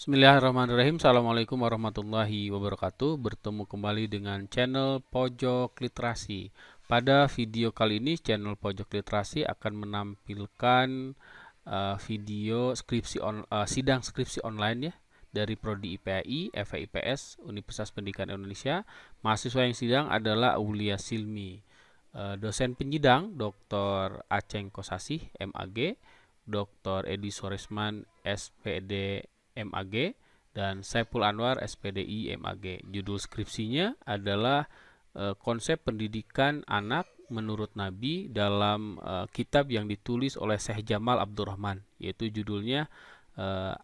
Bismillahirrahmanirrahim. Assalamualaikum warahmatullahi wabarakatuh. Bertemu kembali dengan channel Pojok Literasi. Pada video kali ini, channel Pojok Literasi akan menampilkan video sidang skripsi online ya dari Prodi IPAI, FIPS, Universitas Pendidikan Indonesia. Mahasiswa yang sidang adalah Aulia Silmi. Dosen penyidang Dr. Aceng Kosasih, MAG, Dr. Edi Soresman, SPD, MAG, dan Saiful Anwar, SPDI, MAG. Judul skripsinya adalah konsep pendidikan anak menurut Nabi dalam kitab yang ditulis oleh Syekh Jamal Abdurrahman, yaitu judulnya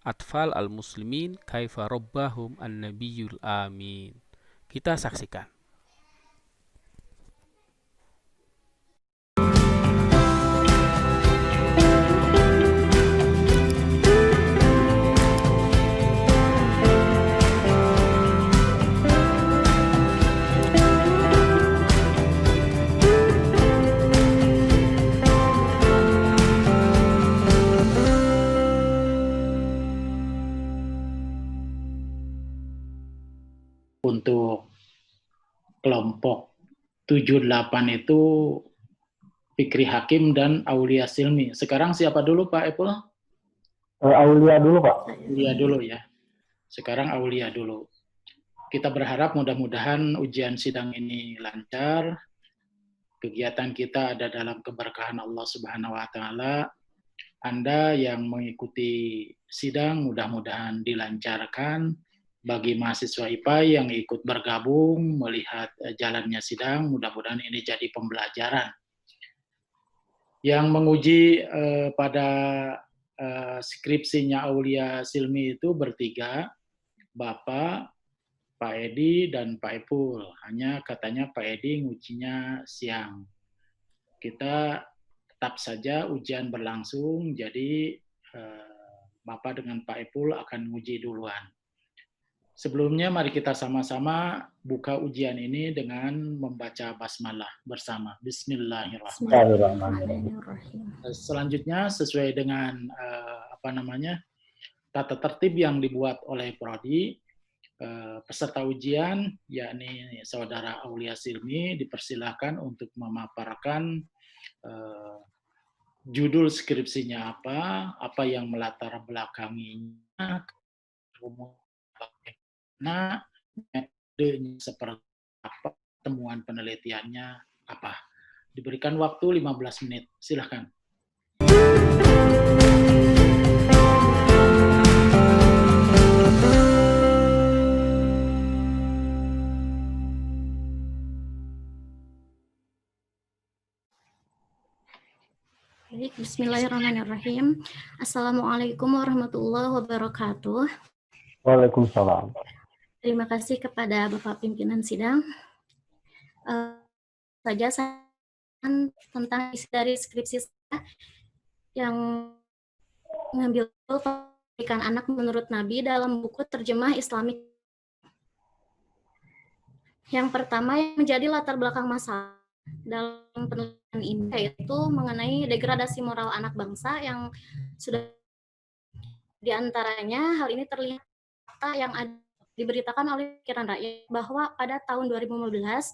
Atfal al-Muslimin Kaifa Rabbahum An-Nabiyul Amin. Kita saksikan. Untuk kelompok 78 itu Fikri Hakim dan Aulia Silmi. Sekarang siapa dulu Pak Epul? Aulia dulu Pak. Aulia dulu ya. Sekarang Aulia dulu. Kita berharap mudah-mudahan ujian sidang ini lancar. Kegiatan kita ada dalam keberkahan Allah Subhanahu wa taala. Anda yang mengikuti sidang mudah-mudahan dilancarkan. Bagi mahasiswa IPA yang ikut bergabung melihat jalannya sidang, mudah-mudahan ini jadi pembelajaran. Yang menguji pada skripsinya Aulia Silmi itu bertiga, Bapak, Pak Edi, dan Pak Epul. Hanya katanya Pak Edi ngujinya siang. Kita tetap saja ujian berlangsung, jadi Bapak dengan Pak Epul akan nguji duluan. Sebelumnya mari kita sama-sama buka ujian ini dengan membaca basmalah bersama. Bismillahirrahmanirrahim. Selanjutnya sesuai dengan tata tertib yang dibuat oleh Prodi, peserta ujian yakni Saudara Aulia Silmi dipersilakan untuk memaparkan judul skripsinya apa yang melatar belakanginya, nah, metodenya seperti apa, temuan penelitiannya apa. Diberikan waktu 15 menit. Silakan. Baik, bismillahirrahmanirrahim. Assalamualaikum warahmatullahi wabarakatuh. Waalaikumsalam. Terima kasih kepada Bapak Pimpinan Sidang. Saja saya tentang isi dari skripsi saya yang mengambil pendidikan anak menurut Nabi dalam buku terjemah Islamik. Yang pertama yang menjadi latar belakang masalah dalam penelitian ini yaitu mengenai degradasi moral anak bangsa yang sudah diantaranya hal ini terlihat yang diberitakan oleh pikiran rakyat bahwa pada tahun 2015 10.000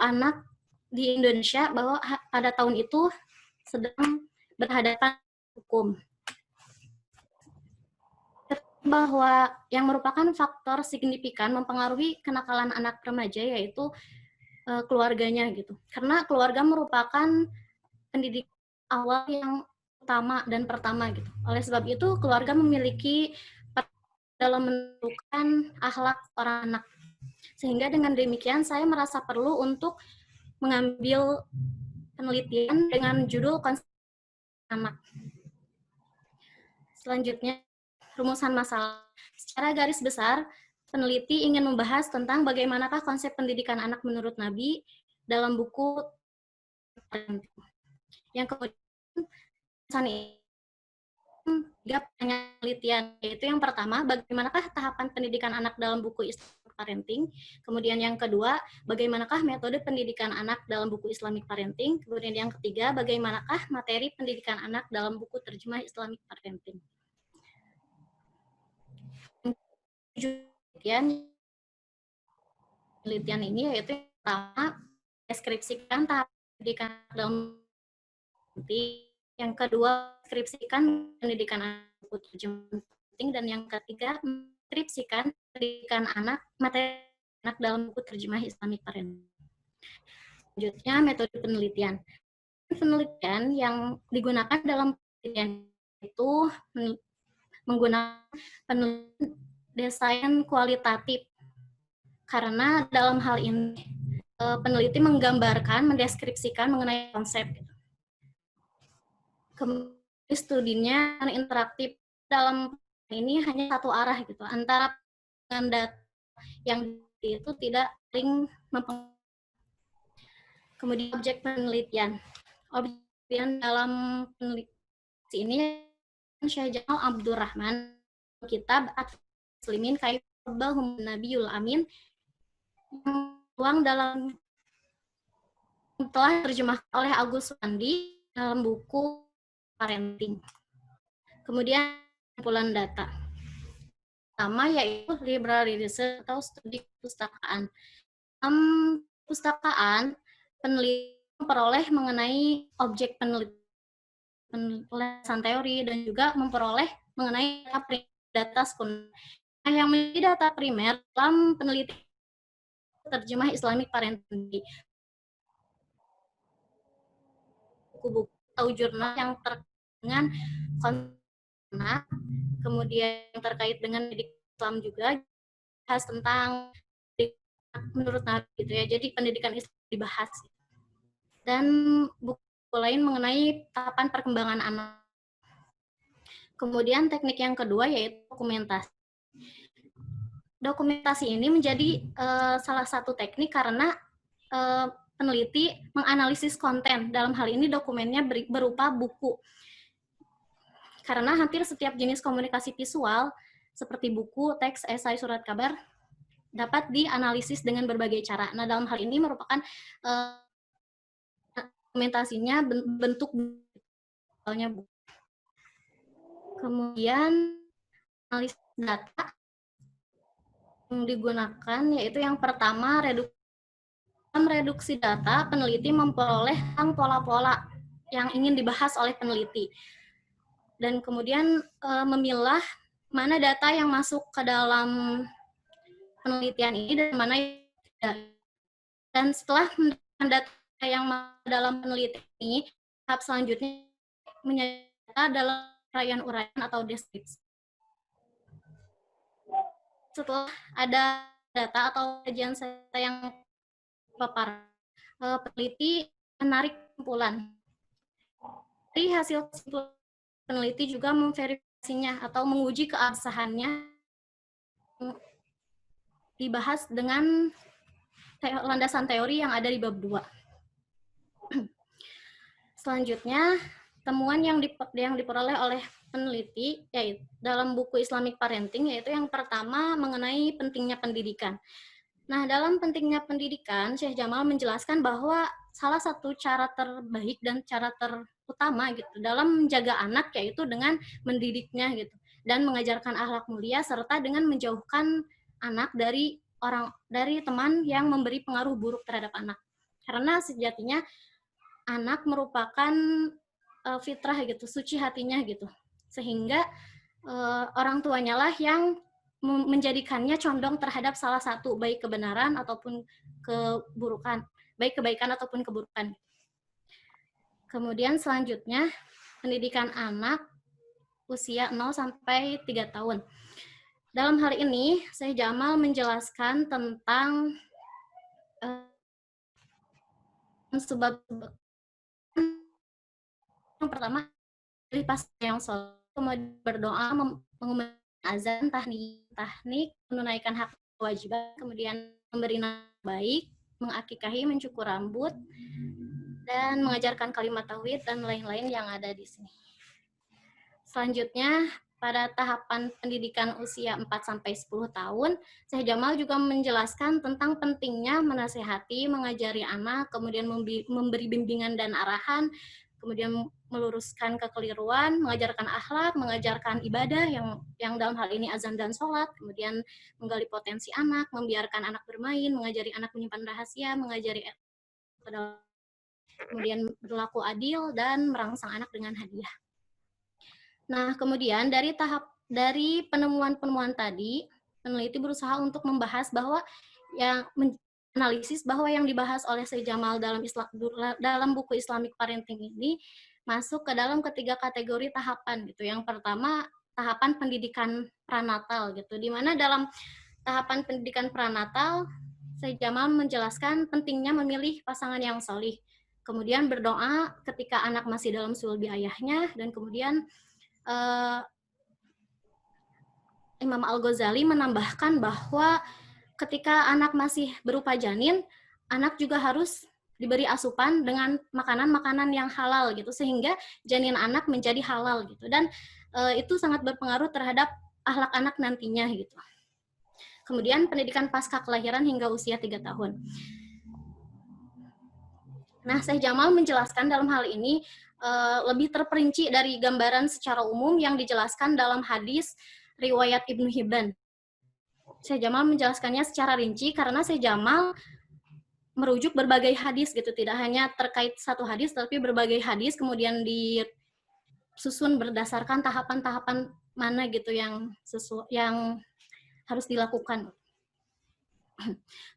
anak di Indonesia bahwa pada tahun itu sedang berhadapan hukum, bahwa yang merupakan faktor signifikan mempengaruhi kenakalan anak remaja yaitu keluarganya gitu, karena keluarga merupakan pendidik awal yang utama dan pertama gitu. Oleh sebab itu keluarga memiliki dalam menentukan akhlak orang anak. Sehingga dengan demikian saya merasa perlu untuk mengambil penelitian dengan judul konsep anak. Selanjutnya, rumusan masalah. Secara garis besar, peneliti ingin membahas tentang bagaimanakah konsep pendidikan anak menurut Nabi dalam buku yang kemudian tiga penelitian, yaitu yang pertama, bagaimanakah tahapan pendidikan anak dalam buku Islamic Parenting, kemudian yang kedua, bagaimanakah metode pendidikan anak dalam buku Islamic Parenting, kemudian yang ketiga, bagaimanakah materi pendidikan anak dalam buku terjemah Islamic Parenting. penelitian ini, yaitu yang pertama deskripsikan tahap pendidikan dalam penting, yang kedua deskripsikan pendidikan anak penting, dan yang ketiga deskripsikan pendidikan anak materi anak dalam buku terjemah Islamic Parenting. Selanjutnya metode penelitian. Penelitian yang digunakan dalam penelitian itu menggunakan penelitian desain kualitatif, karena dalam hal ini peneliti menggambarkan, mendeskripsikan mengenai konsep. Kemudian studinya interaktif, dalam ini hanya satu arah gitu, antara dengan data yang itu tidak saling mempengaruhi. Kemudian objek penelitian. Objek penelitian dalam penelitian ini Syekh Jamal Abdurrahman, kitab At-Muslimin Kaifabahum Nabiyul Amin, yang tuang dalam telah terjemahkan oleh Agus Wandi dalam buku Parenting. Kemudian kumpulan data. Pertama yaitu library research atau studi perpustakaan. Perpustakaan, peneliti memperoleh mengenai objek penelitian teori dan juga memperoleh mengenai data sekunder. Yang menjadi data primer dalam penelitian terjemah Islamic Parenting, buku-buku atau jurnal yang terkait dengan konsep, kemudian yang terkait dengan pendidikan Islam juga, bahas tentang menurut Nabi gitu ya. Jadi pendidikan Islam dibahas. Dan buku lain mengenai tahapan perkembangan anak. Kemudian teknik yang kedua yaitu dokumentasi. Dokumentasi ini menjadi salah satu teknik karena peneliti menganalisis konten. Dalam hal ini dokumennya berupa buku. Karena hampir setiap jenis komunikasi visual seperti buku, teks, esai, surat kabar dapat dianalisis dengan berbagai cara. Nah, dalam hal ini merupakan dokumentasinya bentuk buku. Kemudian analisis data yang digunakan yaitu yang pertama reduksi data, peneliti memperoleh pola-pola yang ingin dibahas oleh peneliti. Dan kemudian memilah mana data yang masuk ke dalam penelitian ini dan mana yang tidak. Dan setelah mendapatkan data yang masuk dalam penelitian ini, tahap selanjutnya menyata dalam uraian-uraian atau deskripsi. Setelah ada data atau kajian data yang paparan, peneliti menarik kesimpulan. Dari hasil kesimpulan, peneliti juga memverifikasinya atau menguji keabsahannya, dibahas dengan landasan teori yang ada di bab 2. Selanjutnya, temuan yang diperoleh oleh peneliti yaitu dalam buku Islamic Parenting, yaitu yang pertama mengenai pentingnya pendidikan. Nah, dalam pentingnya pendidikan, Syekh Jamal menjelaskan bahwa salah satu cara terbaik dan cara terutama gitu dalam menjaga anak yaitu dengan mendidiknya gitu dan mengajarkan akhlak mulia serta dengan menjauhkan anak dari teman yang memberi pengaruh buruk terhadap anak. Karena sejatinya anak merupakan fitrah gitu, suci hatinya gitu. Sehingga orang tuanya lah yang menjadikannya condong terhadap salah satu, baik kebenaran ataupun keburukan, baik kebaikan ataupun keburukan. Kemudian selanjutnya, pendidikan anak usia 0 sampai 3 tahun. Dalam hal ini, Syekh Jamal menjelaskan tentang sebab yang pertama, pilih pas yang sholat, kemudian berdoa, mengumandangkan azan, tahnik, menunaikan hak kewajiban, kemudian memberi nama baik, mengakikahi, mencukur rambut, dan mengajarkan kalimat tauhid dan lain-lain yang ada di sini. Selanjutnya, pada tahapan pendidikan usia 4-10 tahun, Syekh Jamal juga menjelaskan tentang pentingnya menasehati, mengajari anak, kemudian memberi bimbingan dan arahan, kemudian meluruskan kekeliruan, mengajarkan akhlak, mengajarkan ibadah yang dalam hal ini azan dan sholat, kemudian menggali potensi anak, membiarkan anak bermain, mengajari anak menyimpan rahasia, mengajari kemudian berlaku adil dan merangsang anak dengan hadiah. Nah, kemudian dari penemuan-penemuan tadi, peneliti berusaha untuk membahas bahwa analisis bahwa yang dibahas oleh Syekh Jamal dalam buku Islamic Parenting ini masuk ke dalam ketiga kategori tahapan gitu. Yang pertama, tahapan pendidikan pranatal gitu. Di mana dalam tahapan pendidikan pranatal, Syekh Jamal menjelaskan pentingnya memilih pasangan yang sholih. Kemudian berdoa ketika anak masih dalam sulbi ayahnya, dan kemudian Imam Al-Ghazali menambahkan bahwa ketika anak masih berupa janin, anak juga harus diberi asupan dengan makanan-makanan yang halal gitu, sehingga janin anak menjadi halal gitu, dan itu sangat berpengaruh terhadap akhlak anak nantinya gitu. Kemudian pendidikan pasca kelahiran hingga usia 3 tahun. Nah, Syekh Jamal menjelaskan dalam hal ini lebih terperinci dari gambaran secara umum yang dijelaskan dalam hadis riwayat Ibnu Hibban. Syekh Jamal menjelaskannya secara rinci karena Syekh Jamal merujuk berbagai hadis gitu, tidak hanya terkait satu hadis tapi berbagai hadis kemudian disusun berdasarkan tahapan-tahapan mana gitu yang harus dilakukan.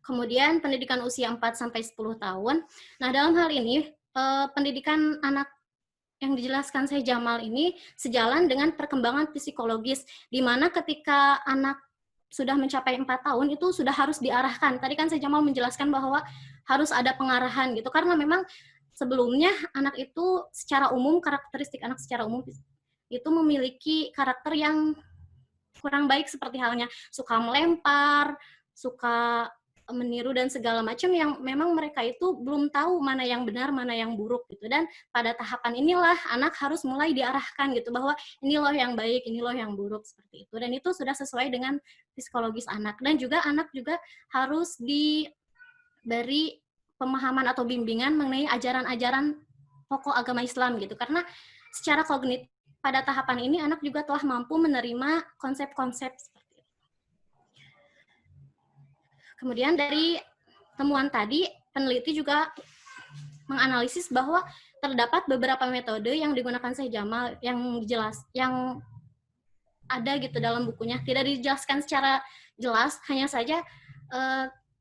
Kemudian pendidikan usia 4 sampai 10 tahun. Nah, dalam hal ini pendidikan anak yang dijelaskan Syekh Jamal ini sejalan dengan perkembangan psikologis, di mana ketika anak sudah mencapai 4 tahun itu sudah harus diarahkan. Tadi kan Syekh Jamal menjelaskan bahwa harus ada pengarahan gitu, karena memang sebelumnya anak itu secara umum, karakteristik anak secara umum itu memiliki karakter yang kurang baik, seperti halnya suka melempar, suka meniru dan segala macam, yang memang mereka itu belum tahu mana yang benar, mana yang buruk gitu. Dan pada tahapan inilah anak harus mulai diarahkan gitu, bahwa ini loh yang baik, ini loh yang buruk, seperti itu. Dan itu sudah sesuai dengan psikologis anak. Dan juga anak juga harus diberi pemahaman atau bimbingan mengenai ajaran-ajaran pokok agama Islam gitu. Karena secara kognitif pada tahapan ini anak juga telah mampu menerima konsep-konsep seperti itu. Kemudian dari temuan tadi, peneliti juga menganalisis bahwa terdapat beberapa metode yang digunakan Syekh Jamal yang ada gitu dalam bukunya. Tidak dijelaskan secara jelas, hanya saja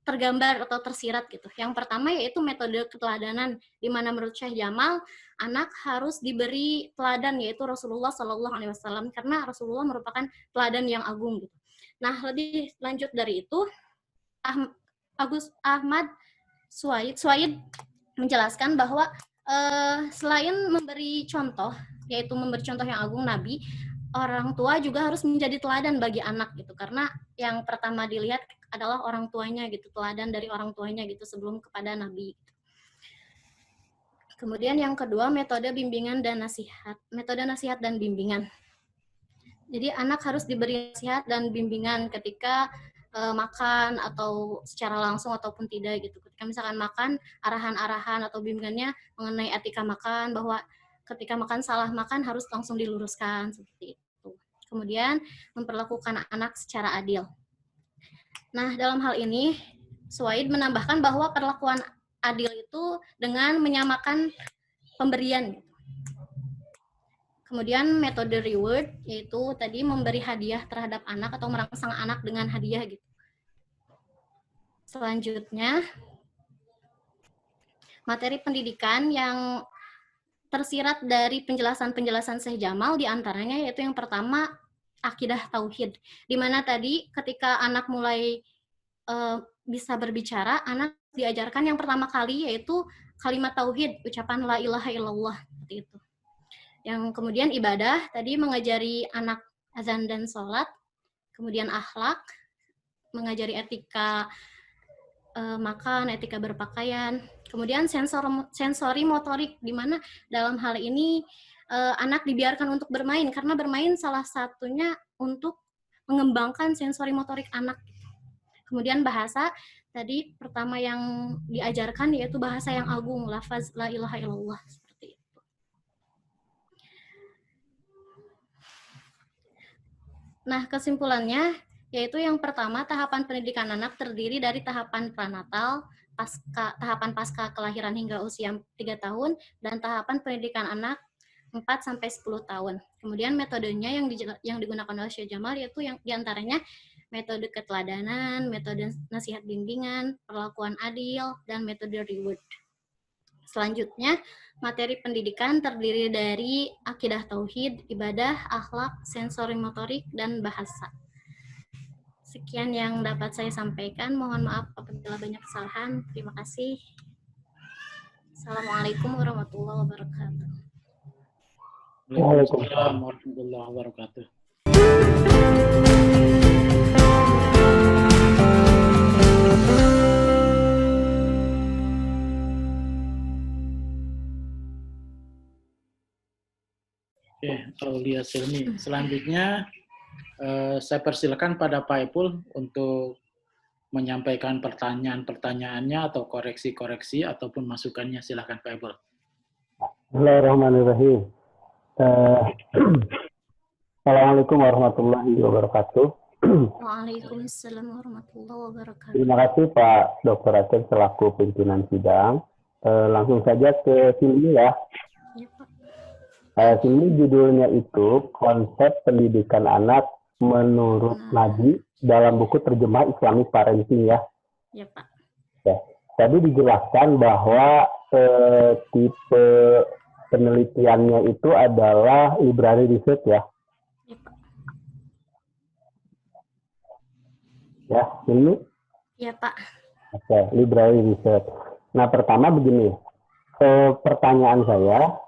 tergambar atau tersirat gitu. Yang pertama yaitu metode keteladanan, di mana menurut Syekh Jamal anak harus diberi teladan, yaitu Rasulullah SAW, karena Rasulullah merupakan teladan yang agung gitu. Nah, lebih lanjut dari itu, Ahmad Suwaid menjelaskan bahwa selain memberi contoh, yaitu memberi contoh yang agung Nabi, orang tua juga harus menjadi teladan bagi anak gitu, karena yang pertama dilihat adalah orang tuanya gitu, teladan dari orang tuanya gitu sebelum kepada Nabi. Kemudian yang kedua, metode bimbingan dan nasihat, metode nasihat dan bimbingan. Jadi anak harus diberi nasihat dan bimbingan ketika makan, atau secara langsung ataupun tidak gitu. Ketika misalkan makan, arahan-arahan atau bimbingannya mengenai etika makan, bahwa ketika makan salah makan harus langsung diluruskan seperti itu. Kemudian memperlakukan anak secara adil. Nah, dalam hal ini Suwaid menambahkan bahwa perlakuan adil itu dengan menyamakan pemberian. Kemudian metode reward, yaitu tadi memberi hadiah terhadap anak atau merangsang anak dengan hadiah gitu. Selanjutnya, materi pendidikan yang tersirat dari penjelasan-penjelasan Syekh Jamal, diantaranya yaitu yang pertama, akidah tauhid, di mana tadi ketika anak mulai bisa berbicara, anak diajarkan yang pertama kali yaitu kalimat tauhid, ucapan la ilaha illallah, seperti itu. Yang kemudian ibadah, tadi mengajari anak azan dan sholat, kemudian akhlak, mengajari etika makan, etika berpakaian, kemudian sensori motorik, di mana dalam hal ini anak dibiarkan untuk bermain, karena bermain salah satunya untuk mengembangkan sensori motorik anak. Kemudian bahasa, tadi pertama yang diajarkan yaitu bahasa yang agung, lafaz la ilaha illallah, seperti itu. Nah, kesimpulannya yaitu yang pertama, tahapan pendidikan anak terdiri dari tahapan pranatal, tahapan pasca kelahiran hingga usia 3 tahun, dan tahapan pendidikan anak 4 sampai 10 tahun. Kemudian metodenya yang digunakan oleh Syekh Jamal yaitu yang diantaranya metode keteladanan, metode nasihat bimbingan, perlakuan adil, dan metode reward. Selanjutnya, materi pendidikan terdiri dari akidah tauhid, ibadah, akhlak, sensori motorik, dan bahasa. Sekian yang dapat saya sampaikan. Mohon maaf apabila banyak kesalahan. Terima kasih. Assalamualaikum warahmatullahi wabarakatuh. Waalaikumsalam warahmatullahi wabarakatuh. Oke, Aulia Silmi. Selanjutnya saya persilakan pada Pak Ipul untuk menyampaikan pertanyaan-pertanyaannya atau koreksi-koreksi ataupun masukannya. Silakan Pak Ipul. Bismillahirrahmanirrahim. Assalamualaikum warahmatullahi wabarakatuh. Waalaikumsalam warahmatullahi wabarakatuh. Terima kasih Pak Dr. Aceh selaku pimpinan sidang. Langsung saja ke sini ya. Ya, Pak. Sini judulnya itu konsep pendidikan anak menurut Nabi dalam buku terjemah Islamic Parenting ya. Ya, Pak. Ya. Tadi dijelaskan bahwa tipe penelitiannya itu adalah library research ya. Ya, Pak. Ya, ini. Ya, Pak. Oke, library research. Nah, pertama begini. Pertanyaan saya,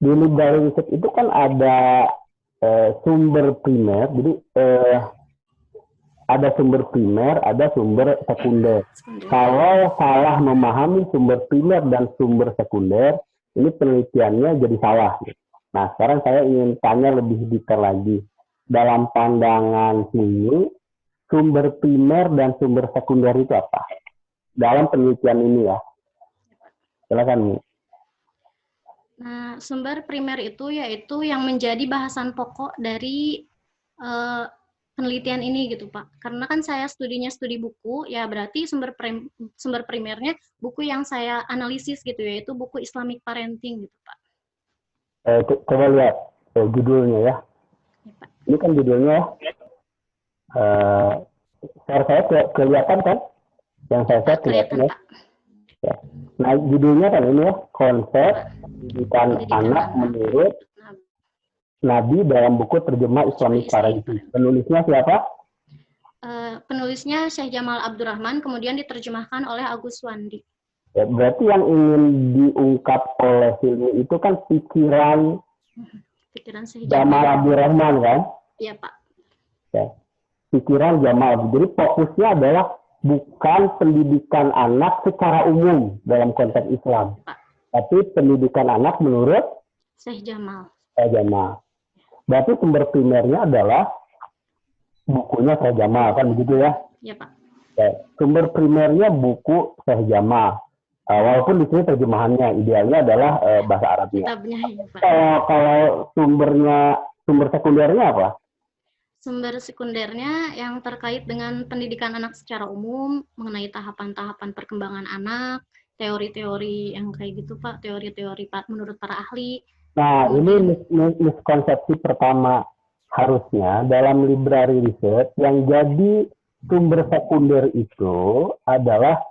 di library research itu kan ada sumber primer, jadi ada sumber primer, ada sumber sekunder. Kalau salah memahami sumber primer dan sumber sekunder, ini penelitiannya jadi salah. Nah, sekarang saya ingin tanya lebih detail lagi. Dalam pandangan sini, sumber primer dan sumber sekunder itu apa? Dalam penelitian ini ya. Silakan, Bu. Nah, sumber primer itu yaitu yang menjadi bahasan pokok dari penelitian ini gitu Pak. Karena kan saya studinya studi buku, ya berarti sumber primernya buku yang saya analisis gitu, yaitu buku Islamic Parenting gitu Pak. Coba lihat judulnya ya. Ya, Pak. Ini kan judulnya, share saya kelihatan kan? Yang saya share kelihatan ya. Pak. Ya. Nah, judulnya kan ini ya, konsep pendidikan anak menurut Nabi dalam buku terjemah Islamic Parenting. Penulisnya siapa? Penulisnya Syekh Jamal Abdurrahman, kemudian diterjemahkan oleh Agus Wandi. Ya, berarti yang ingin diungkap oleh Silmi itu kan pikiran Syekh Jamal Abdurrahman kan? Iya Pak. Ya. Pikiran Jamal. Jadi fokusnya adalah bukan pendidikan anak secara umum dalam konteks Islam, Pak. tapi pendidikan anak menurut Syekh Jamal. Berarti sumber primernya adalah bukunya Syekh Jamal, kan begitu ya? Iya Pak. Ya, sumber primernya buku Syekh Jamal. Walaupun di sini terjemahannya idealnya adalah bahasa Arabnya. Kitabnya, ya, Pak. Kalau sumber sekundernya apa? Sumber sekundernya yang terkait dengan pendidikan anak secara umum, mengenai tahapan-tahapan perkembangan anak, teori-teori yang kayak gitu Pak, teori-teori menurut para ahli. Nah, ini miskonsepsi pertama. Harusnya dalam library research yang jadi sumber sekunder itu adalah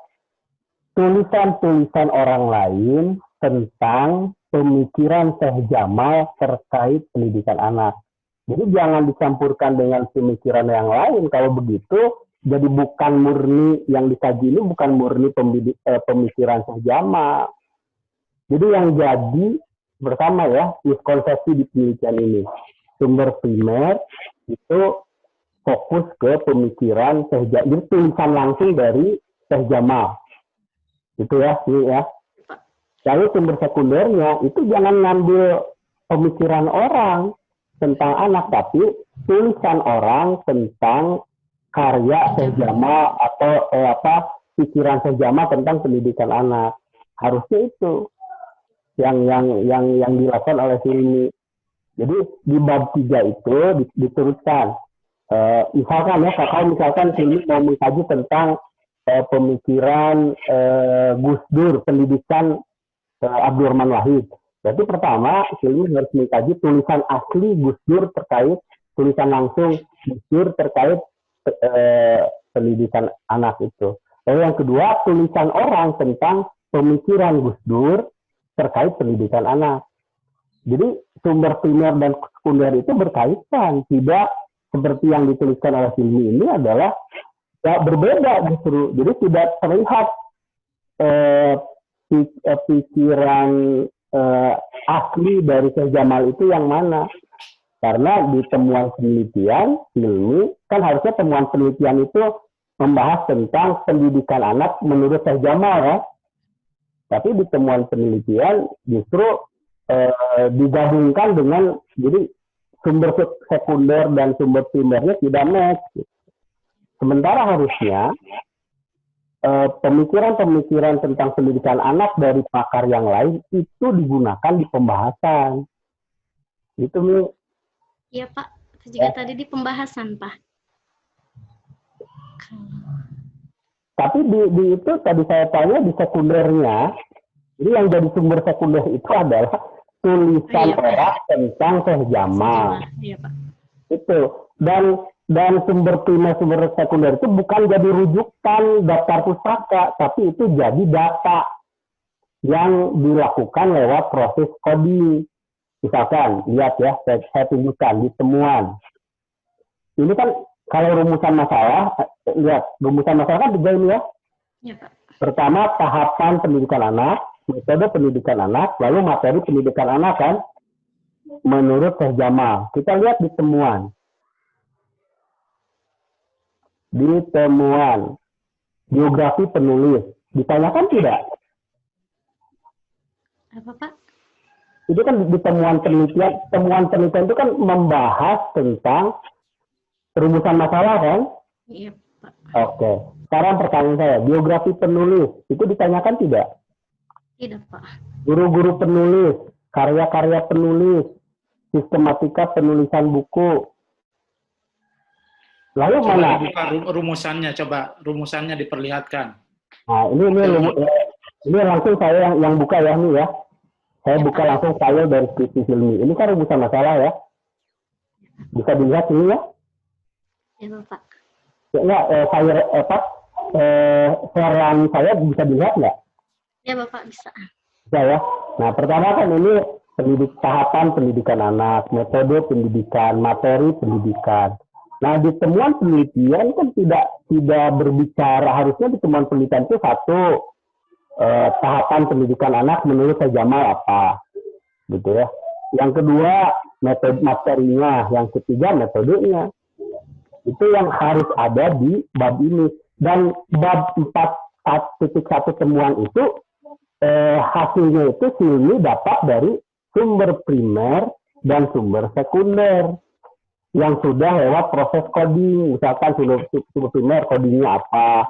tulisan-tulisan orang lain tentang pemikiran Syekh Jamal terkait pendidikan anak. Jadi jangan dicampurkan dengan pemikiran yang lain. Kalau begitu, jadi bukan murni yang dikaji ini bukan murni pemikiran Syekh Jamal. Jadi yang jadi bersama ya miskonsepsi di penelitian ini. Sumber primer itu fokus ke pemikiran Syekh Jamal. Jadi tulisan langsung dari Syekh Jamal. Itu ya, ini ya. Lalu sumber sekundernya itu jangan ngambil pemikiran orang tentang anak, tapi tulisan orang tentang karya Syekh Jamal atau pikiran Syekh Jamal tentang pendidikan anak. Harusnya itu yang dilakukan oleh Silmi. Jadi di bab 3 itu diteruskan. Misalkan ya, kalau misalkan ini mau mengkaji tentang pemikiran Gus Dur, pendidikan Abdurrahman Wahid. Berarti pertama, ini harus mengkaji tulisan asli Gus Dur terkait, tulisan langsung Gus Dur terkait pendidikan anak itu. Lalu yang kedua, tulisan orang tentang pemikiran Gus Dur terkait pendidikan anak. Jadi sumber primer dan sekunder itu berkaitan, tidak seperti yang dituliskan oleh Hilmi ini adalah ya, berbeda justru. Jadi tidak terlihat pikiran asli dari Syekh Jamal itu yang mana. Karena di temuan penelitian Hilmi, kan harusnya temuan penelitian itu membahas tentang pendidikan anak menurut Syekh Jamal ya. Tapi di temuan penelitian justru digabungkan dengan, jadi sumber sekunder dan sumber primernya tidak match. Sementara harusnya pemikiran-pemikiran tentang pendidikan anak dari pakar yang lain itu digunakan di pembahasan. Itu Mi. Iya Pak, itu juga tadi di pembahasan Pak. Tapi di itu tadi saya tanya di sekundernya, jadi yang jadi sumber sekunder itu adalah tulisan orang tentang Syekh Jamal. Iya Pak. Itu. Dan sumber primer, sumber sekunder itu bukan jadi rujukan daftar pustaka, tapi itu jadi data yang dilakukan lewat proses coding. Misalkan, lihat ya, saya tunjukkan di temuan. Ini kan kalau rumusan masalah, lihat, rumusan masalah kan tiga ini ya. Iya Pak. Pertama, tahapan pendidikan anak, metode pendidikan anak, lalu materi pendidikan anak kan, menurut Syekh Jamal. Kita lihat di temuan. Di temuan, biografi penulis, ditanyakan tidak? Apa Pak? Itu kan di temuan penelitian itu kan membahas tentang rumusan masalah kan? Iya Pak. Oke, sekarang pertanyaan saya, biografi penulis, itu ditanyakan tidak? Tidak Pak. Guru-guru penulis, karya-karya penulis, sistematika penulisan buku. Lalu Coba mana? dibuka rumusannya, coba rumusannya diperlihatkan. Nah, ini langsung saya yang buka ya nih ya. Saya buka langsung file dari skripsi Hilmi. Ini kan rumusan masalah ya. Bisa dilihat ini ya? Iya Pak. Ya, sharean saya bisa dilihat nggak? Ya Bapak bisa. Bisa ya. Nah, pertama kan ini tahapan pendidikan anak, metode pendidikan, materi pendidikan. Nah, di temuan penelitian kan tidak berbicara, harusnya di temuan penelitian itu satu, tahapan pendidikan anak menurut Syekh Jamal apa, gitu ya. Yang kedua, metode materinya, yang ketiga metodenya. Itu yang harus ada di bab ini. Dan bab 4.1 temuan itu, hasilnya itu Hilmi dapat dari sumber primer dan sumber sekunder yang sudah lewat proses coding. Misalkan sumber primer codingnya apa,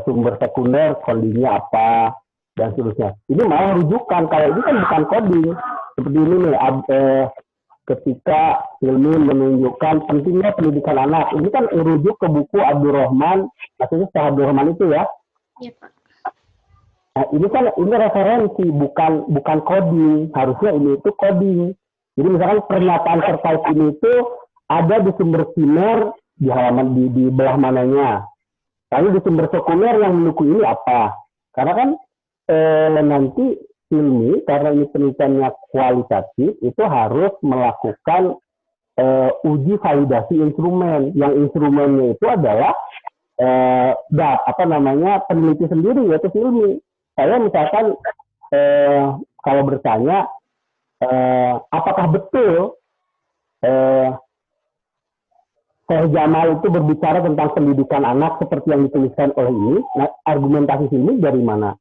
sumber sekunder codingnya apa, dan seterusnya. Ini malah rujukan. Kalau ini kan bukan coding. Seperti ini nih, ketika Hilmi menunjukkan pentingnya pendidikan anak. Ini kan merujuk ke buku Abdurrahman, maksudnya Syekh Abdurrahman itu ya. Iya Pak. Nah, ini referensi, bukan coding. Harusnya ini itu coding. Jadi misalkan pernyataan terkait ini itu ada di sumber primer di halaman di belah mananya. Lalu di sumber sekunder yang mendukung ini apa? Karena kan nanti Hilmi, karena ini penelitiannya kualitatif, itu harus melakukan uji validasi instrumen. Yang instrumennya itu adalah peneliti sendiri, yaitu Hilmi. Saya misalkan kalau bertanya apakah betul Syekh Jamal itu berbicara tentang pendidikan anak seperti yang dituliskan oleh ini, nah, argumentasi ini dari mana?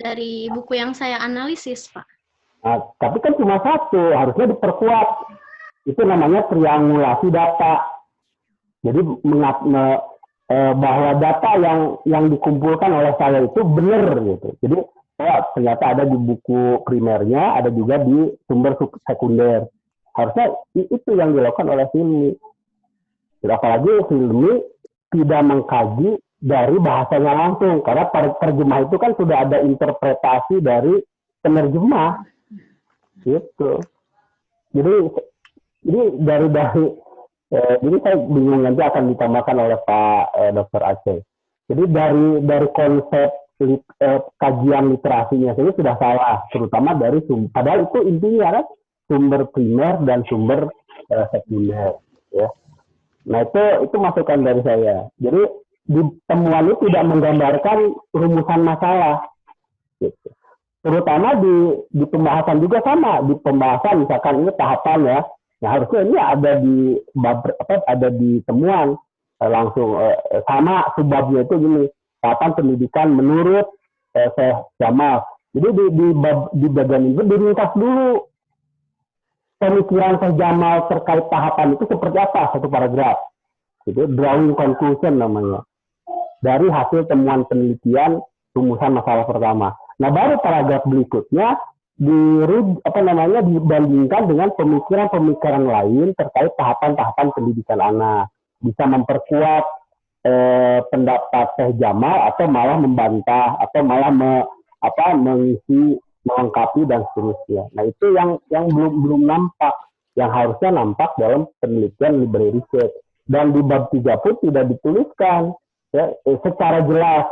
Dari buku yang saya analisis, Pak. Nah, tapi kan cuma satu, harusnya diperkuat. Itu namanya triangulasi data. Jadi bahwa data yang dikumpulkan oleh saya itu benar gitu. Jadi ternyata ada di buku primernya, ada juga di sumber sekunder. Harusnya itu yang dilakukan oleh Hilmi. Apalagi Hilmi tidak mengkaji dari bahasanya langsung, karena terjemah itu kan sudah ada interpretasi dari penerjemah, gitu. Jadi dari jadi saya bingung, nanti akan ditambahkan oleh Pak Dr. Aceh. Jadi dari konsep kajian literasinya ini sudah salah, terutama dari padahal itu intinya kan sumber primer dan sumber sekunder, ya. Nah itu masukan dari saya. Jadi di temuan itu tidak menggambarkan rumusan masalah, gitu. Terutama di pembahasan juga sama, di pembahasan misalkan ini tahapan ya. Nah harusnya ini ada di temuan langsung sama subbabnya itu gini, tahapan pendidikan menurut Syekh Jamal. Jadi di bagian itu diringkas dulu pemikiran Syekh Jamal terkait tahapan itu seperti apa, satu paragraf. Itu drawing conclusion namanya. Dari hasil temuan penelitian rumusan masalah pertama. Nah, baru paragraf berikutnya dibandingkan dengan pemikiran-pemikiran lain terkait tahapan-tahapan pendidikan anak. Bisa memperkuat pendapat Syekh Jamal atau malah membantah atau malah mengisi, melengkapi dan seterusnya. Nah, itu yang belum nampak, yang harusnya nampak dalam penelitian library research. Dan di bab 3 pun tidak dituliskan ya, secara jelas.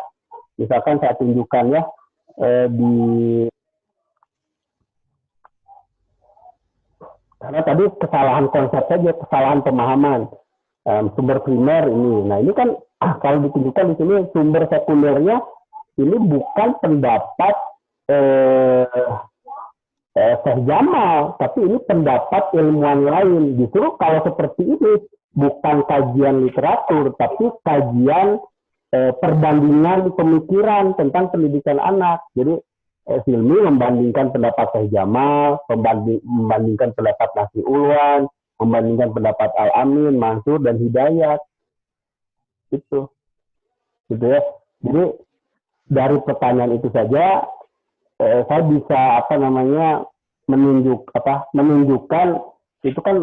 Misalkan saya tunjukkan ya karena tadi kesalahan konsep saja, kesalahan pemahaman sumber primer ini. Nah ini kan kalau ditunjukkan di sini sumber sekundernya ini bukan pendapat Syekh Jamal, tapi ini pendapat ilmuwan lain. Justru kalau seperti ini bukan kajian literatur, tapi kajian perbandingan pemikiran tentang pendidikan anak. Jadi Hilmi membandingkan pendapat Syekh Jamal, membandingkan pendapat Nasi Ulwan, membandingkan pendapat Al-Amin, Mansur, dan Hidayat. Gitu ya. Jadi dari pertanyaan itu saja saya bisa menunjukkan itu kan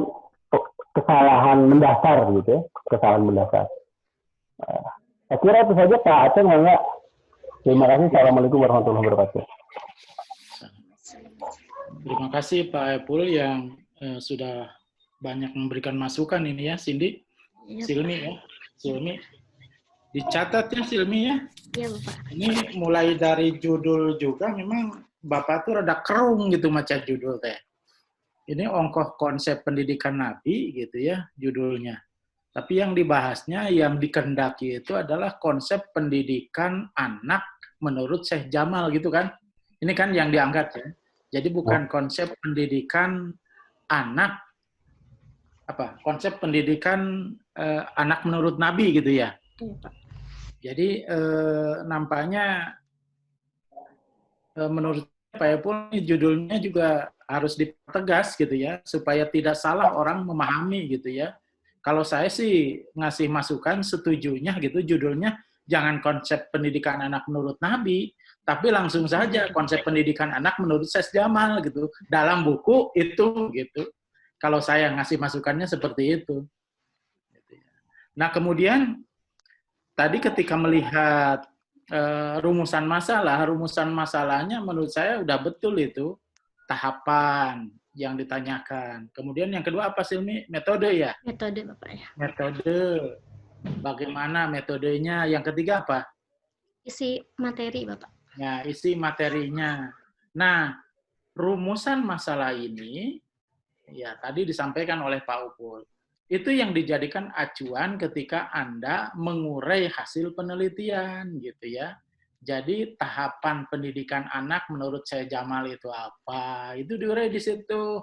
kesalahan mendasar gitu ya, kesalahan mendasar. Saya kira itu saja Pak Aceh. Terima kasih. Assalamualaikum warahmatullahi wabarakatuh. Terima kasih Pak Epul yang sudah banyak memberikan masukan ini ya, Cindy. Silmi ya, Silmi. Dicatat ya Silmi ya. Iya Bapak. Ini mulai dari judul juga memang Bapak tuh rada kerung gitu macam judul teh. Ini ongkoh konsep pendidikan Nabi gitu ya judulnya. Tapi yang dibahasnya, yang dikehendaki itu adalah konsep pendidikan anak menurut Syekh Jamal gitu kan. Ini kan yang diangkat ya. Jadi bukan konsep pendidikan anak, konsep pendidikan anak menurut Nabi gitu ya. Jadi nampaknya menurut Pak Epul judulnya juga harus dipertegas gitu ya, supaya tidak salah orang memahami gitu ya. Kalau saya sih ngasih masukan setujunya gitu, judulnya jangan konsep pendidikan anak menurut Nabi, tapi langsung saja konsep pendidikan anak menurut Syekh Jamal gitu, dalam buku itu gitu. Kalau saya ngasih masukannya seperti itu. Nah kemudian tadi ketika melihat rumusan masalahnya menurut saya udah betul itu tahapan yang ditanyakan. Kemudian yang kedua apa sih, metode ya? Metode Bapak ya. Metode. Bagaimana metodenya? Yang ketiga apa? Isi materi Bapak. Ya, isi materinya. Nah, rumusan masalah ini ya tadi disampaikan oleh Pak Upul. Itu yang dijadikan acuan ketika Anda mengurai hasil penelitian gitu ya. Jadi tahapan pendidikan anak menurut Syekh Jamal itu apa? Itu diurai di situ.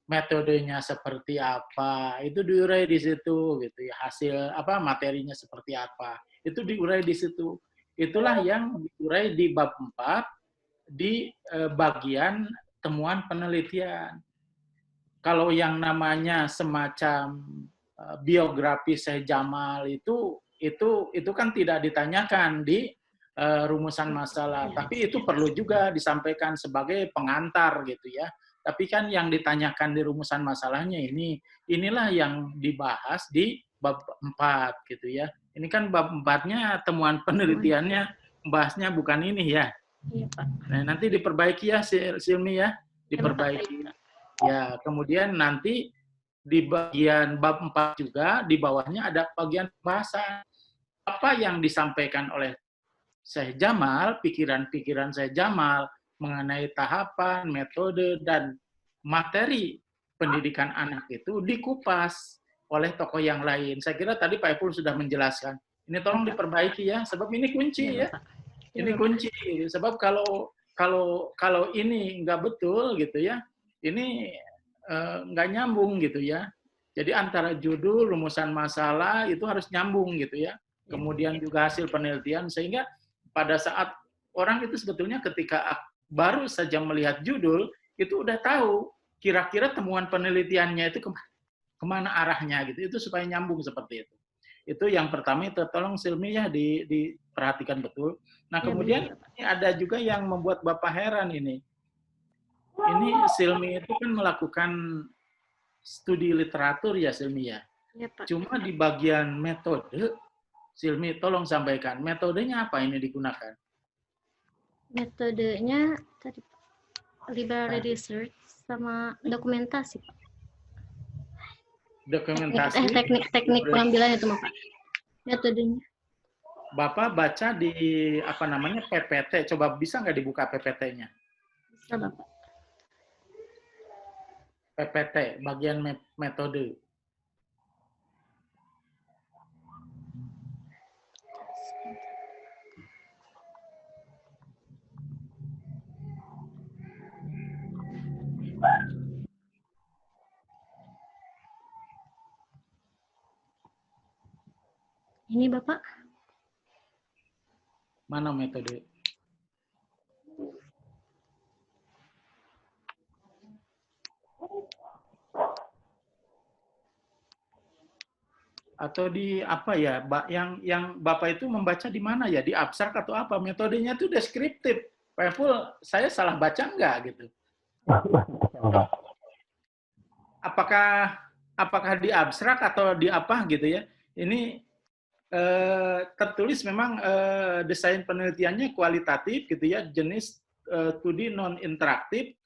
Metodenya seperti apa? Itu diurai di situ gitu ya. Hasil materinya seperti apa? Itu diurai di situ. Itulah yang diurai di bab 4 di bagian temuan penelitian. Kalau yang namanya semacam biografi Syekh Jamal itu kan tidak ditanyakan di rumusan masalah, tapi itu perlu juga disampaikan sebagai pengantar gitu ya, Tapi kan yang ditanyakan di rumusan masalahnya inilah yang dibahas di bab 4 gitu ya. Ini kan bab 4-nya temuan penelitiannya bahasnya bukan ini ya. Iya, Pak. Nah, nanti diperbaiki ya Silmi ya, diperbaiki. Ya, kemudian nanti di bagian bab 4 juga di bawahnya ada bagian bahasa. Apa yang disampaikan oleh Syekh Jamal, pikiran-pikiran Syekh Jamal mengenai tahapan, metode, dan materi pendidikan anak itu dikupas oleh tokoh yang lain. Saya kira tadi Pak Epul sudah menjelaskan. Ini tolong diperbaiki ya, sebab ini kunci ya. Ini kunci. Sebab kalau ini nggak betul gitu ya, ini nggak nyambung gitu ya. Jadi antara judul, rumusan masalah itu harus nyambung gitu ya. Kemudian juga hasil penelitian, sehingga pada saat orang itu sebetulnya ketika baru saja melihat judul, itu udah tahu kira-kira temuan penelitiannya itu kemana arahnya gitu. Itu supaya nyambung seperti itu. Itu yang pertama, itu tolong Silmi ya diperhatikan betul. Nah kemudian ada juga yang membuat Bapak heran ini. Ini Silmi itu kan melakukan studi literatur ya Silmi ya. Ya, Pak. Cuma di bagian metode, Silmi tolong sampaikan, metodenya apa ini digunakan? Metodenya tadi library research sama dokumentasi, Pak. Dokumentasi. Teknik pengambilan itu, Pak. Metodenya. Bapak baca di apa namanya PPT, coba bisa nggak dibuka PPT-nya? Bisa, Bapak. PPT, bagian metode. Ini Bapak. Mana metode? Atau di apa ya, yang Bapak itu membaca di mana ya? Di abstrak atau apa? Metodenya itu deskriptif. Pak Eful, saya salah baca enggak gitu? Apakah di abstrak atau di apa gitu ya? Ini tertulis memang desain penelitiannya kualitatif gitu ya, jenis studi non interaktif.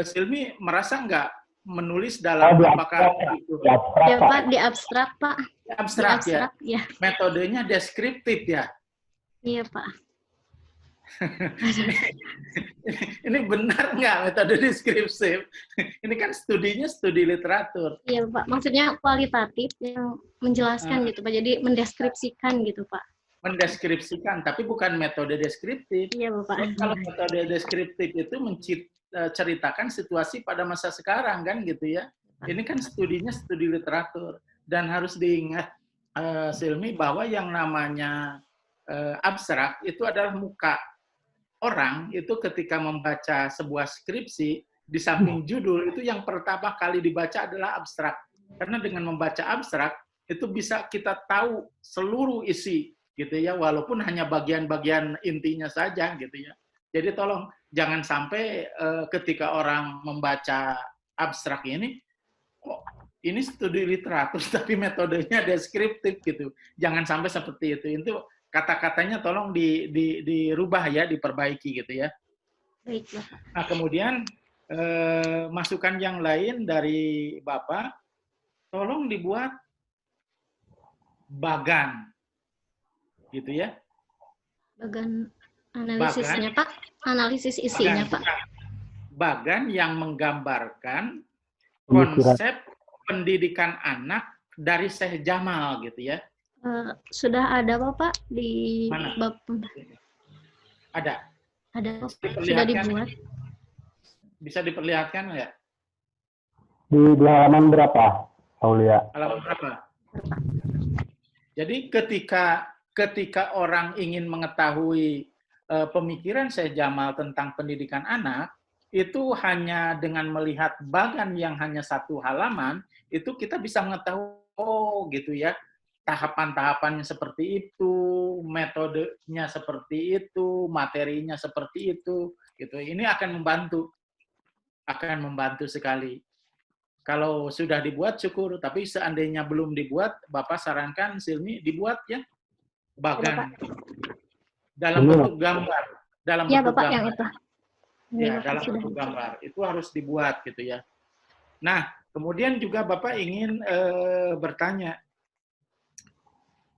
Silmi merasa nggak menulis dalam apakah itu? Ya Pak, di abstrak Pak. Abstrak ya. Ya. Metodenya deskriptif ya. Iya Pak. Ini benar nggak metode deskriptif? Ini kan studinya studi literatur. Iya Pak, maksudnya kualitatif yang menjelaskan gitu Pak, jadi mendeskripsikan gitu Pak. Mendeskripsikan, tapi bukan metode deskriptif. Iya Bapak. Kalau metode deskriptif itu menceritakan situasi pada masa sekarang kan gitu ya. Ini kan studinya studi literatur. Dan harus diingat Silmi bahwa yang namanya abstrak itu adalah muka orang itu ketika membaca sebuah skripsi di samping judul itu yang pertama kali dibaca adalah abstrak. Karena dengan membaca abstrak itu bisa kita tahu seluruh isi gitu ya, walaupun hanya bagian-bagian intinya saja gitu ya. Jadi tolong jangan sampai ketika orang membaca abstrak ini, kok ini studi literatur tapi metodenya deskriptif gitu. Jangan sampai seperti itu. Itu kata-katanya tolong dirubah ya, diperbaiki gitu ya. Baiklah. Nah kemudian masukan yang lain dari Bapak, tolong dibuat bagan, gitu ya. Bagan analisisnya Pak, analisis isinya Pak. Bagan yang menggambarkan konsep pendidikan anak dari Syekh Jamal gitu ya. Sudah ada Bapak di mana? Bab. Ada. Ada sudah dibuat. Bisa diperlihatkan ya? Di halaman berapa, Aulia? Halaman berapa? Jadi ketika orang ingin mengetahui pemikiran Syekh Jamal tentang pendidikan anak, itu hanya dengan melihat bagan yang hanya satu halaman, itu kita bisa mengetahui, oh gitu ya, tahapan-tahapannya seperti itu, metodenya seperti itu, materinya seperti itu, gitu. Ini akan membantu akan membantu sekali. Kalau sudah dibuat syukur, tapi seandainya belum dibuat, Bapak sarankan Silmi dibuat ya, bahkan dalam bentuk gambar, Ya Bapak yang itu. Ya, dalam bentuk gambar itu harus dibuat gitu ya. Nah, kemudian juga Bapak ingin bertanya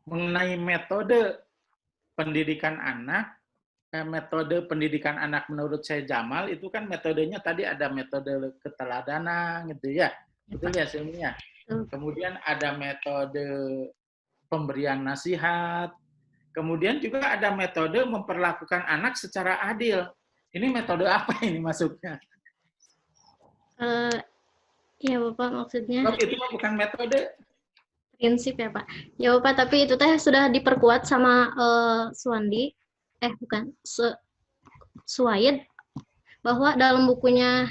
mengenai metode pendidikan anak. Metode pendidikan anak menurut saya Jamal itu kan metodenya tadi ada metode keteladanan gitu ya. Betul ya Silminya. Kemudian ada metode pemberian nasihat. Kemudian juga ada metode memperlakukan anak secara adil. Ini metode apa ini masuknya? Ya Bapak, maksudnya itu bukan metode. Prinsip ya Pak. Ya Bapak, tapi itu teh sudah diperkuat sama Suwandi. Suwaid, bahwa dalam bukunya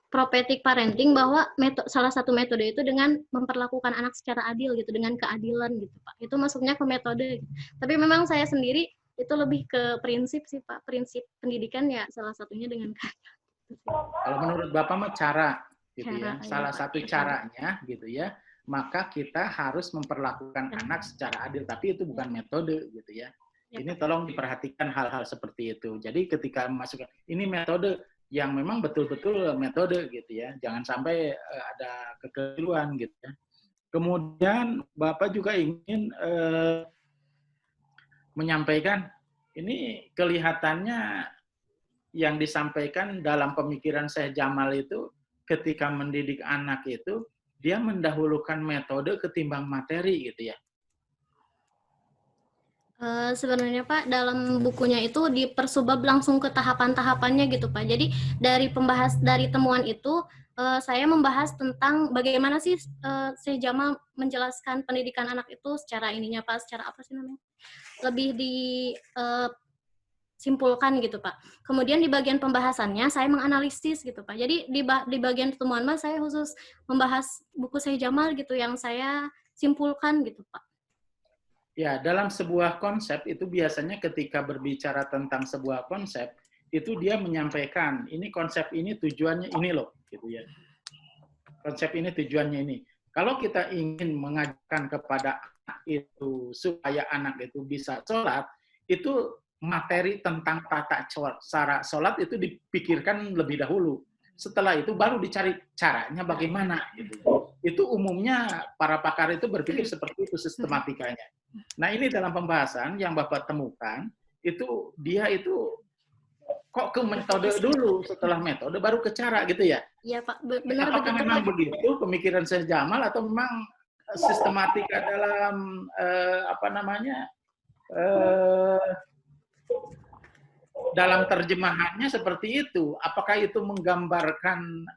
Prophetic Parenting bahwa salah satu metode itu dengan memperlakukan anak secara adil gitu, dengan keadilan gitu Pak. Itu masuknya ke metode. Tapi memang saya sendiri itu lebih ke prinsip sih Pak. Prinsip pendidikan ya salah satunya dengan keadilan. Kalau menurut Bapak mah cara gitu ya. Salah satu caranya gitu ya. Maka kita harus memperlakukan anak secara adil, tapi itu bukan metode gitu ya. Ini tolong diperhatikan hal-hal seperti itu. Jadi ketika masukkan ini metode yang memang betul-betul metode gitu ya. Jangan sampai ada kekeliruan gitu ya. Kemudian Bapak juga ingin menyampaikan ini kelihatannya yang disampaikan dalam pemikiran Syekh Jamal itu ketika mendidik anak itu dia mendahulukan metode ketimbang materi gitu ya. Sebenarnya Pak, dalam bukunya itu dipersubab langsung ke tahapan-tahapannya gitu Pak. Jadi dari temuan itu saya membahas tentang bagaimana sih Syekh Jamal menjelaskan pendidikan anak itu secara ininya Pak, secara apa sih namanya? Lebih disimpulkan gitu Pak. Kemudian di bagian pembahasannya saya menganalisis gitu Pak. Jadi di bagian temuan Mas saya khusus membahas buku Syekh Jamal gitu yang saya simpulkan gitu Pak. Ya, dalam sebuah konsep itu biasanya ketika berbicara tentang sebuah konsep, itu dia menyampaikan, ini konsep ini tujuannya ini loh, gitu ya. Konsep ini tujuannya ini. Kalau kita ingin mengajarkan kepada anak itu, supaya anak itu bisa sholat, itu materi tentang tata cara sholat itu dipikirkan lebih dahulu. Setelah itu baru dicari caranya bagaimana, gitu. Itu umumnya para pakar itu berpikir seperti itu sistematikanya. Nah ini dalam pembahasan yang Bapak temukan, itu dia itu kok ke metode dulu, setelah metode baru ke cara gitu ya? Iya Pak, benar apakah begitu memang Pak. Begitu pemikiran Syekh Jamal atau memang sistematika dalam dalam terjemahannya seperti itu? Apakah itu menggambarkan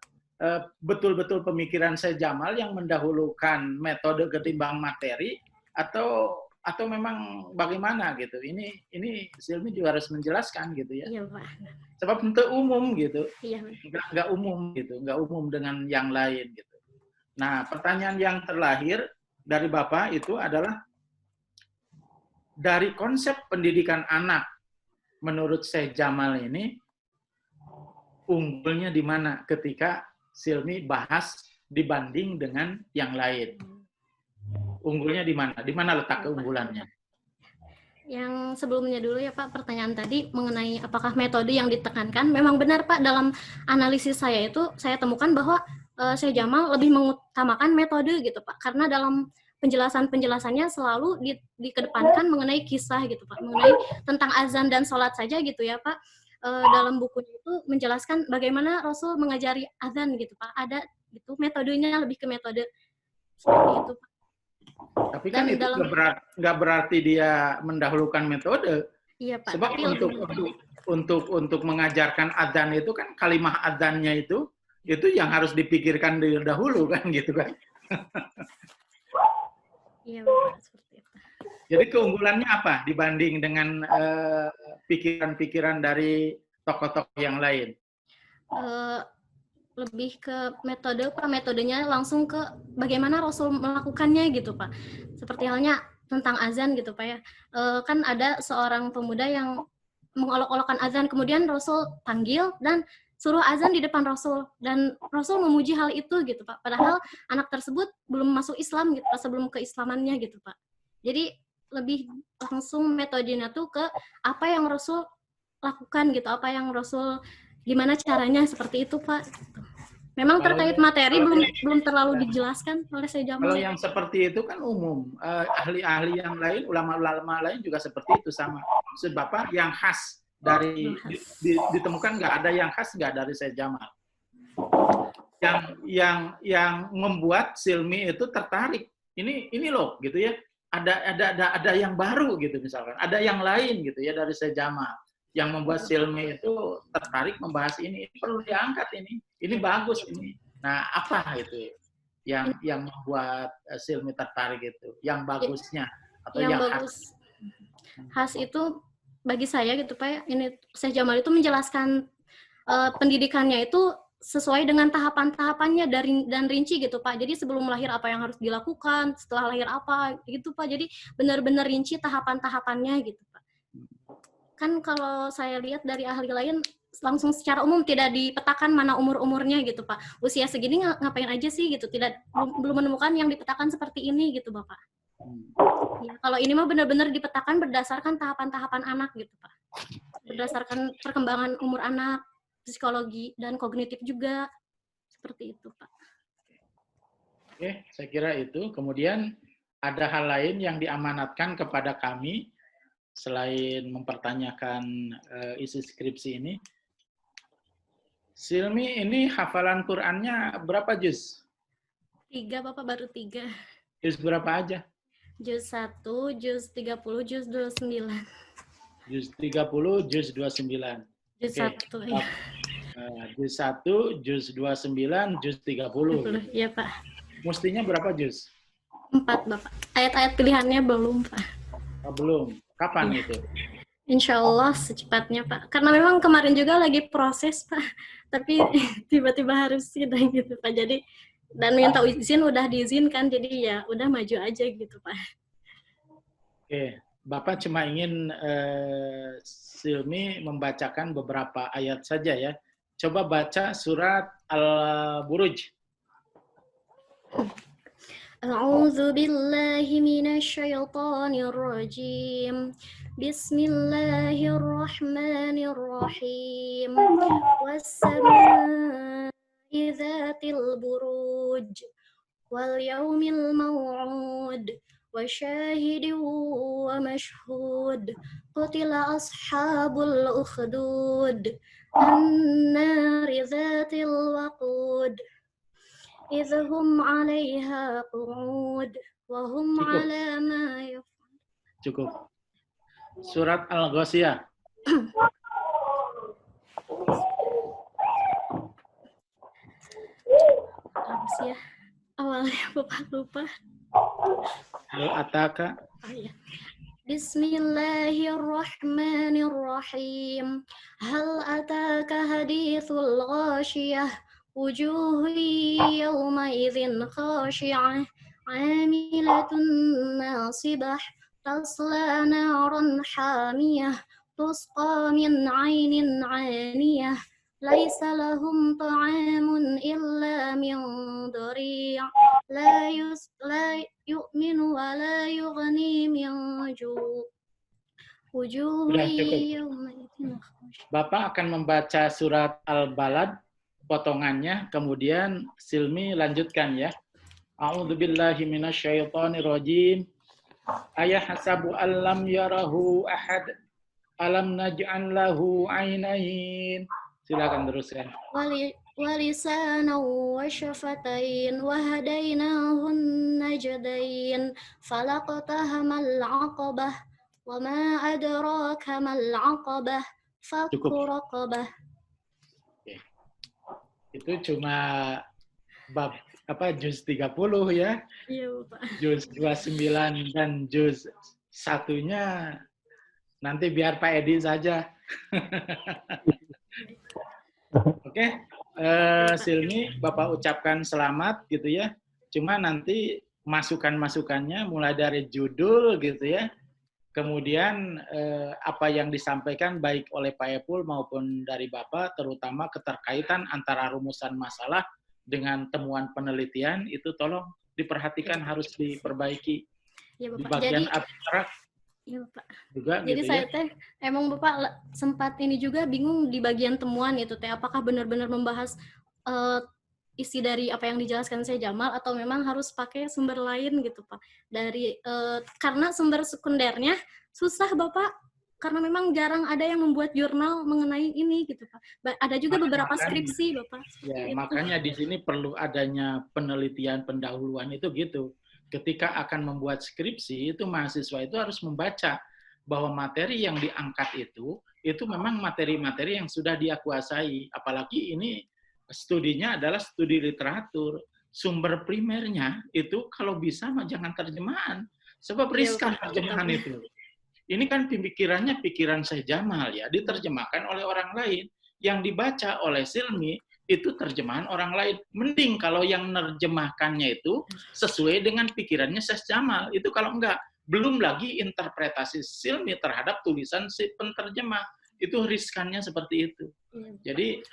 betul-betul pemikiran Syekh Jamal yang mendahulukan metode ketimbang materi atau memang bagaimana gitu? Ini Silmi juga harus menjelaskan gitu ya. Iya Pak. Sebab itu umum gitu. Iya. Nggak umum gitu, nggak umum dengan yang lain gitu. Nah, pertanyaan yang terlahir dari Bapak itu adalah dari konsep pendidikan anak menurut Syekh Jamal ini unggulnya di mana ketika Silmi bahas dibanding dengan yang lain? Unggulnya di mana? Di mana letak keunggulannya? Yang sebelumnya dulu ya Pak, pertanyaan tadi mengenai apakah metode yang ditekankan. Memang benar Pak, dalam analisis saya itu saya temukan bahwa Syekh Jamal lebih mengutamakan metode gitu Pak. Karena dalam penjelasannya selalu dikedepankan mengenai kisah gitu Pak. Mengenai tentang azan dan sholat saja gitu ya Pak. Dalam bukunya itu menjelaskan bagaimana Rasul mengajari azan gitu Pak. Ada gitu, metodenya lebih ke metode seperti itu Pak. Tapi kan itu nggak berarti dia mendahulukan metode. Iya Pak. Sebab untuk mengajarkan adzan itu kan kalimah adzannya itu yang harus dipikirkan dahulu kan gitu kan. Iya Pak, seperti itu. Jadi keunggulannya apa dibanding dengan pikiran-pikiran dari tokoh-tokoh yang lain? Lebih ke metode Pak, metodenya langsung ke bagaimana Rasul melakukannya gitu Pak. Seperti halnya tentang azan gitu Pak ya. Kan ada seorang pemuda yang mengolok-olokkan azan, kemudian Rasul panggil dan suruh azan di depan Rasul, dan Rasul memuji hal itu gitu Pak. Padahal anak tersebut belum masuk Islam gitu, sebelum keislamannya gitu Pak. Jadi lebih langsung metodenya tuh ke apa yang Rasul lakukan gitu, apa yang Rasul gimana caranya, seperti itu Pak. Memang terkait materi belum terlalu dijelaskan oleh Syekh Jamal. Kalau yang seperti itu kan umum, ahli-ahli yang lain, ulama-ulama lain juga seperti itu sama. Maksud Bapak yang khas dari ditemukan nggak ada yang khas nggak dari Syekh Jamal. Yang membuat Silmi itu tertarik. Ini loh gitu ya. Ada yang baru gitu misalkan. Ada yang lain gitu ya dari Syekh Jamal yang membuat Silmi itu tertarik membahas ini perlu diangkat ini. Ini bagus ini. Nah, apa itu yang membuat Silmi tertarik itu? Yang bagusnya atau yang bagus. Khas itu bagi saya gitu Pak, ini Syekh Jamal itu menjelaskan pendidikannya itu sesuai dengan tahapan-tahapannya dan rinci gitu Pak. Jadi sebelum lahir apa yang harus dilakukan, setelah lahir apa gitu Pak. Jadi benar-benar rinci tahapan-tahapannya gitu Pak. Kan kalau saya lihat dari ahli lain langsung secara umum tidak dipetakan mana umur-umurnya gitu Pak. Usia segini ngapain aja sih gitu. Belum menemukan yang dipetakan seperti ini gitu Bapak. Ya, kalau ini mah benar-benar dipetakan berdasarkan tahapan-tahapan anak gitu Pak. Berdasarkan perkembangan umur anak, psikologi dan kognitif juga. Seperti itu Pak. Oke, saya kira itu. Kemudian ada hal lain yang diamanatkan kepada kami selain mempertanyakan isi skripsi ini. Silmi ini hafalan Qur'annya berapa juz? 3 Bapak, baru 3. Juz berapa aja? Juz 1, juz 30, juz 29. Juz 30, juz 29. Juz 1, ya. Juz 1, juz 29, juz 30. Iya Pak. Mestinya berapa juz? 4 Bapak. Ayat-ayat pilihannya belum Pak. Oh, belum. Kapan itu? Insya Allah secepatnya Pak. Karena memang kemarin juga lagi proses Pak. Tapi tiba-tiba harus sidang gitu Pak. Jadi dan minta izin udah diizinkan. Jadi ya udah maju aja gitu Pak. Oke. Bapak cuma ingin Silmi membacakan beberapa ayat saja ya. Coba baca surat Al-Buruj. A'udzu billahi minasy syaithanir rajim. Bismillahirrahmanirrahim. Was-samaa'i dzatil buruj wal yaumil maw'ud wa syahidin wa mashhud. Qutila ashabul ukhdud an-nari dzatil waqud. إذ هم عليها قعود وهم على ما يفعلون. Cukup. Surat Al-Ghasyiyah. Al-Ghasyiyah. Awalnya Bapak lupa. Al-Ataka. Oh, iya. Bismillahirrahmanirrahim. Hal ataka hadithul ghashiyah. وجوه يومئذ خاشعة عاملة ناصبة تصلى نارا حامية تسقى من عين عانية ليس لهم طعام إلا من ضريع لا يؤمن ولا يغني من جوع وجوه يومئذ خاشعة. Bapak akan membaca surat Al-Balad potongannya, kemudian Silmi lanjutkan ya. A'udzubillahi minasyaitonirrajim. Ayahasabu allam yarahu ahad. Alam naj'al lahu ainain. Silakan teruskan. ولسانا وشفتين وهديناه النجدين فلاقتحم العقبة وما أدراك ما العقبة فك رقبة. Itu cuma bab juz 30 ya. Iya, Pak. Juz 29 dan juz 1-nya nanti biar Pak Edi saja. Oke, Silmi, Bapak ucapkan selamat gitu ya. Cuma nanti masukan-masukannya mulai dari judul gitu ya, Kemudian apa yang disampaikan baik oleh Pak Epul maupun dari Bapak, terutama keterkaitan antara rumusan masalah dengan temuan penelitian, itu tolong diperhatikan, harus diperbaiki. Ya, Di Bapak. bagian Jadi, abstrak ya, Bapak. juga Jadi gitu saya ya. teh emang Bapak sempat ini juga bingung di bagian temuan itu teh, apakah benar-benar membahas isi dari apa yang dijelaskan saya Jamal atau memang harus pakai sumber lain gitu Pak. Dari karena sumber sekundernya susah Bapak, karena memang jarang ada yang membuat jurnal mengenai ini gitu Pak. Ada juga beberapa skripsi Bapak. Ya, makanya di sini perlu adanya penelitian pendahuluan itu gitu. Ketika akan membuat skripsi, itu mahasiswa itu harus membaca bahwa materi yang diangkat itu memang materi-materi yang sudah dia kuasai. Apalagi ini studinya adalah studi literatur. Sumber primernya itu kalau bisa mah jangan terjemahan. Sebab riskan terjemahan itu. Ini kan pemikirannya pikiran Syekh Jamal ya, diterjemahkan oleh orang lain. Yang dibaca oleh Silmi itu terjemahan orang lain. Mending kalau yang menerjemahkannya itu sesuai dengan pikirannya Syekh Jamal. Itu kalau enggak, belum lagi interpretasi Silmi terhadap tulisan si penterjemah. Itu riskannya seperti itu. Jadi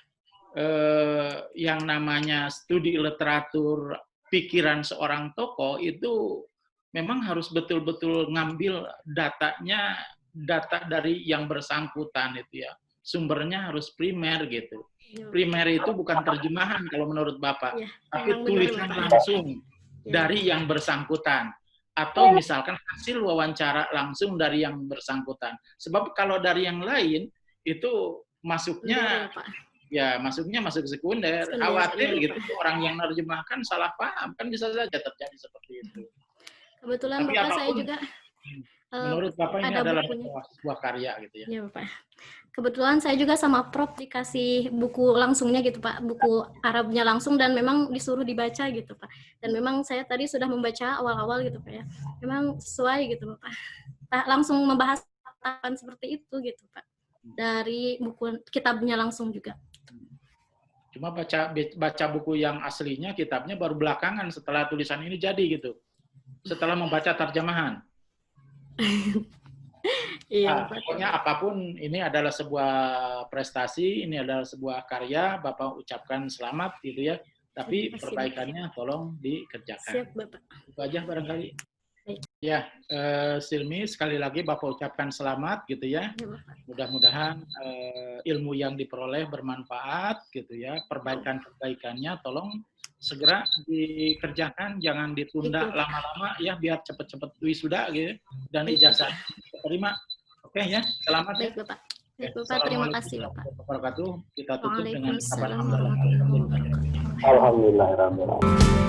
yang namanya studi literatur pikiran seorang tokoh itu memang harus betul-betul ngambil datanya, data dari yang bersangkutan itu ya. Sumbernya harus primer gitu. Primer itu bukan terjemahan kalau menurut Bapak, tapi tulisan langsung dari yang bersangkutan. Atau misalkan hasil wawancara langsung dari yang bersangkutan. Sebab kalau dari yang lain itu masuknya ya masuk sekunder, khawatir gitu orang yang menerjemahkan salah paham, kan bisa saja terjadi seperti itu. Kebetulan Tapi Bapak apapun, saya juga menurut Bapak ini adalah sebuah karya gitu ya. Iya Bapak. Kebetulan saya juga sama Prof dikasih buku langsungnya gitu Pak, buku Arabnya langsung dan memang disuruh dibaca gitu Pak. Dan memang saya tadi sudah membaca awal-awal gitu Pak ya. Memang sesuai gitu Bapak. Langsung membahas tahapan seperti itu gitu Pak. Dari buku kitabnya langsung juga. Cuma baca buku yang aslinya, kitabnya baru belakangan setelah tulisan ini jadi gitu. Setelah membaca terjemahan. Iya, pokoknya apapun ini adalah sebuah prestasi, ini adalah sebuah karya, Bapak ucapkan selamat gitu ya. Tapi perbaikannya tolong dikerjakan. Siap, Bapak. Itu aja barangkali. Baik. Ya, Silmi sekali lagi Bapak ucapkan selamat gitu ya. Mudah-mudahan ilmu yang diperoleh bermanfaat gitu ya. Perbaikannya tolong segera dikerjakan, jangan ditunda lama-lama ya, biar cepat-cepat wisuda gitu dan ijazah terima. Oke ya, selamat ya. Baik, Bapak. Baik, Bapak, terima kasih, Bapak. Kita tutup dengan Waalaikumsalam. alhamdulillah. Alhamdulillah.